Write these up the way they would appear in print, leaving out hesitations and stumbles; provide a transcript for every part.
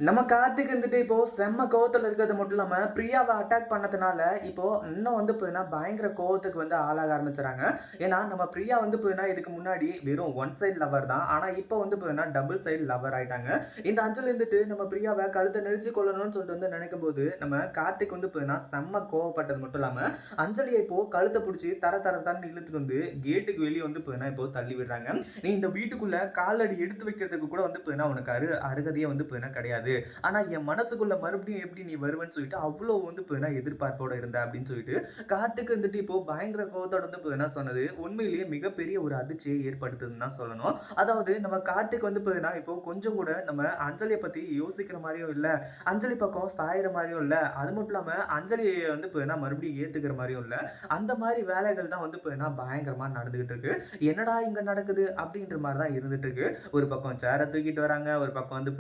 நம்ம கார்த்திக் வந்துட்டு இப்போ செம்ம கோவத்துல இருக்கிறது மட்டும் இல்லாம பிரியாவை அட்டாக் பண்ணதுனால இப்போ இன்னும் வந்து போயினா பயங்கர கோவத்துக்கு வந்து ஆளாக ஆரம்பிச்சுறாங்க. ஏன்னா நம்ம பிரியா வந்து போயினா இதுக்கு முன்னாடி வெறும் ஒன் சைடு லவர் தான். ஆனா இப்போ வந்து போயினா டபுள் சைடு லவர் ஆயிட்டாங்க. இந்த அஞ்சலி இருந்துட்டு நம்ம பிரியாவை கழுத்தை நெரிச்சு கொள்ளணும்னு சொல்லிட்டு வந்து நினைக்கும் போது நம்ம கார்த்திக் வந்து போயினா செம்ம கோவப்பட்டது மட்டும் இல்லாம அஞ்சலியை இப்போ கழுத்தை பிடிச்சி தர தர தரன்னு இழுத்துட்டு வந்து கேட்டுக்கு வெளியே வந்து போயினா இப்போ தள்ளி விடுறாங்க. நீ இந்த வீட்டுக்குள்ள காலடி எடுத்து வைக்கிறதுக்கு கூட வந்து போயினா உனக்கு அருகதையே வந்து போயினா கிடையாது. ஆனா என் மனசுக்குள்ள மறுபடியும் எப்படி நீ வருவேன்னு சொல்லிட்டு அவ்வளோ வந்து எதிர்பார்ப்போட இருந்த அப்படின்னு சொல்லிட்டு கார்த்திக் வந்துட்டு இப்போ பயங்கர கோவத்தோட வந்து சொன்னது உண்மையிலேயே மிகப்பெரிய ஒரு அதிர்ச்சியை ஏற்படுத்துதுன்னு தான் சொல்லணும். அதாவது நம்ம கார்த்திக் வந்து இப்போ கொஞ்சம் கூட நம்ம அஞ்சலியை பத்தி யோசிக்கிற மாதிரியும் இல்ல, அஞ்சலி பக்கம் சாயிற மாதிரியும் இல்ல, அது மட்டும் இல்லாம அஞ்சலியை வந்து மறுபடியும் ஏத்துக்கிற மாதிரியும் இல்ல. அந்த மாதிரி வேலைகள் தான் வந்து பயங்கரமா நடந்துகிட்டு இருக்கு. என்னடா இங்க நடக்குது அப்படின்ற மாதிரி தான் இருந்துட்டு இருக்கு. ஒரு பக்கம் சேரை தூக்கிட்டு வராங்க, ஒரு பக்கம் வந்து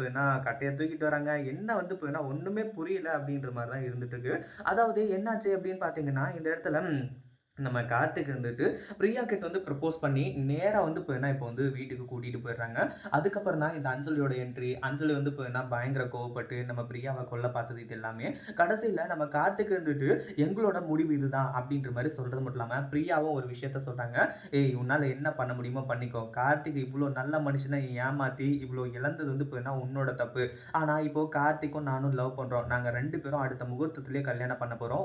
கட்டைய தூக்கிட்டு வராங்க. என்ன வந்து ஒண்ணுமே புரியல அப்படின்ற மாரி தான் இருந்துட்டு இருக்கு. அதாவது என்னாச்சு அப்படின்னு பார்த்தீங்கன்னா, இந்த இடத்துல நம்ம கார்த்திக் இருந்துட்டு பிரியா கிட்ட வந்து ப்ரப்போஸ் பண்ணி நேரா வந்து இப்போ வந்து வீட்டுக்கு கூட்டிட்டு போயிடுறாங்க. அதுக்கப்புறம் தான் இந்த அஞ்சலியோட என்ட்ரி. அஞ்சலி வந்து பயங்கர கோவப்பட்டு நம்ம பிரியாவ கொல்ல பார்த்தது இது எல்லாமே. கடைசியில நம்ம கார்த்திக் இருந்துட்டு எங்களோட முடிவு இதுதான் அப்படின்ற மாரி சொல்றது மட்டும் இல்லாம, பிரியாவும் ஒரு விஷயத்த சொல்றாங்க. "ஏய் உன்னால என்ன பண்ண முடியுமோ பண்ணிக்கோ. கார்த்திக் இவ்ளோ நல்ல மனுஷன ஏமாத்தி இவ்ளோ இழந்தது வந்து உன்னோட தப்பு. ஆனா இப்போ கார்த்திக்கும் நானும் லவ் பண்றோம். நாங்க 2 பேரும் அடுத்த முகூர்த்தத்திலேயே கல்யாணம் பண்ண போறோம்.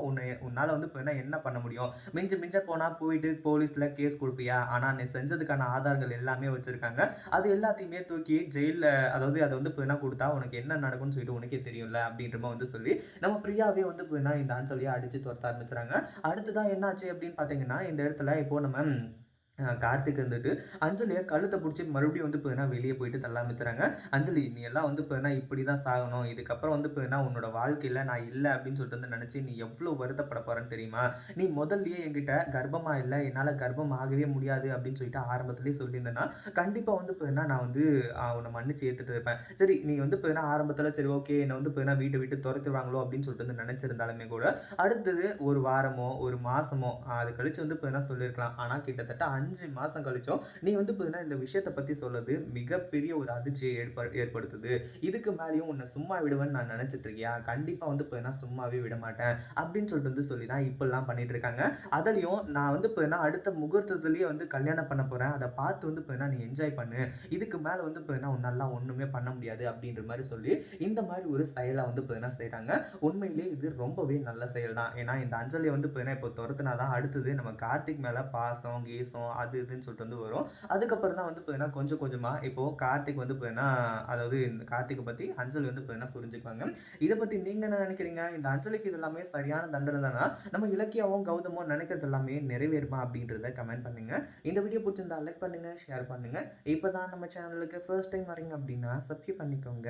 உன்னால வந்து என்ன பண்ண முடியும்? மிஞ்ச மிஞ்ச போனா போயிட்டு போலீஸ்ல கேஸ் குடுப்பியா? ஆனா நீ செஞ்சதுக்கான ஆதாரங்கள் எல்லாமே வச்சிருக்காங்க. அது எல்லாத்தையுமே தூக்கி ஜெயில்ல அதாவது அத வந்து குடுத்தா உனக்கு என்ன நடக்கும்னு சொல்லிட்டு உனக்கே தெரியும்ல." அப்படின்ற மாரி வந்து சொல்லி நம்ம பிரியாவே வந்து இந்த அஞ்சலிய அடிச்சு துரத்த ஆரம்பிச்சுறாங்க. அடுத்ததா என்னாச்சு அப்படின்னு பார்த்தீங்கன்னா, இந்த இடத்துல இப்போ நம்ம கார்த்திக் வந்துட்டு அஞ்சலிய கழுத்த புடிச்சு மறுபடியும் வந்து வெளிய போயிட்டு தள்ள ஆரம்பிச்சுறாங்க. "அஞ்சலி நீ எல்லாம் வந்து இப்படி தான் சாகணும். இதுக்கப்புறம் வந்து உன்னோட வாழ்க்கையில நான் இல்ல அப்படின்னு சொல்லிட்டு வந்து நெனச்சு நீ எவ்ளோ வருத்தப்பட போறன்னு தெரியுமா? நீ முதல்லயே என்கிட்ட கர்ப்பமா இல்ல, என்னால கர்ப்பம் ஆகவே முடியாது அப்படின்னு சொல்லிட்டு ஆரம்பத்திலேயே சொல்லியிருந்தேன்னா, கண்டிப்பா வந்து நான் வந்து உன்ன மன்னிச்சு ஏத்துட்டு இருப்பேன். சரி நீ வந்து ஆரம்பத்தில சரி ஓகே என்ன வந்து வீட்ட விட்டு தொரத்துவாங்களோ அப்படின்னு சொல்லிட்டு வந்து நெனச்சிருந்தாலுமே கூட, அடுத்தது 1 வாரமோ, 1 மாசமோ அது கழிச்சு வந்து சொல்லியிருக்கலாம். ஆனா கிட்டத்தட்ட 5 மாசம் கழிச்சும் நீ வந்து இந்த விஷயத்த பத்தி சொல்றது மிகப்பெரிய ஒரு அதிர்ச்சியை ஏற்படுத்துது. இதுக்கு மேலயும் உன்னை சும்மா விடுவேன்னு நான் நினைச்சிட்டு இருக்கியா? கண்டிப்பா வந்து சும்மாவே விடமாட்டேன் அப்படின்னு சொல்லிட்டு வந்து சொல்லி தான் இப்படிலாம் பண்ணிட்டு இருக்காங்க. அதுலயும் நான் வந்து அடுத்த முகூர்த்தத்திலேயே வந்து கல்யாணம் பண்ண போறேன். அதை பார்த்து வந்து நீ என்ஜாய் பண்ணு. இதுக்கு மேல வந்து உன்னாலாம் ஒண்ணுமே பண்ண முடியாது அப்படின்ற மாதிரி சொல்லி இந்த மாதிரி ஒரு செயலை வந்து செய்றாங்க. உண்மையிலேயே இது ரொம்பவே நல்ல செயல் தான். ஏன்னா இந்த அஞ்சலியை வந்து இப்போ துரத்துனாதான் அடுத்தது நம்ம கார்த்திக் மேல பாசம், கீசம் அது இதுன்னு சொல்லிட்டு வந்து வரும். அதுக்கப்புறம் தான் வந்து கொஞ்சம் கொஞ்சமா இப்போ கார்த்திக் வந்து அதாவது இந்த கார்த்திக்க பத்தி அஞ்சலி வந்து புரிஞ்சுக்குவாங்க. இத பத்தி நீங்க என்ன நினைக்கிறீங்க? இந்த அஞ்சலிக்கு இது எல்லாமே சரியான தண்டனை தானா? நம்ம இலக்கியாவும், கௌதமும் நினைக்கிறது எல்லாமே நிறைவேறுமா? அப்படின்றத கமெண்ட் பண்ணுங்க. இந்த வீடியோ பிடிச்சிருந்தா லைக் பண்ணுங்க, ஷேர் பண்ணுங்க. இப்பதான் நம்ம சேனலுக்கு ஃபர்ஸ்ட் டைம் வரீங்க அப்படின்னா சப்ஸ்கிரைப் பண்ணிக்கோங்க.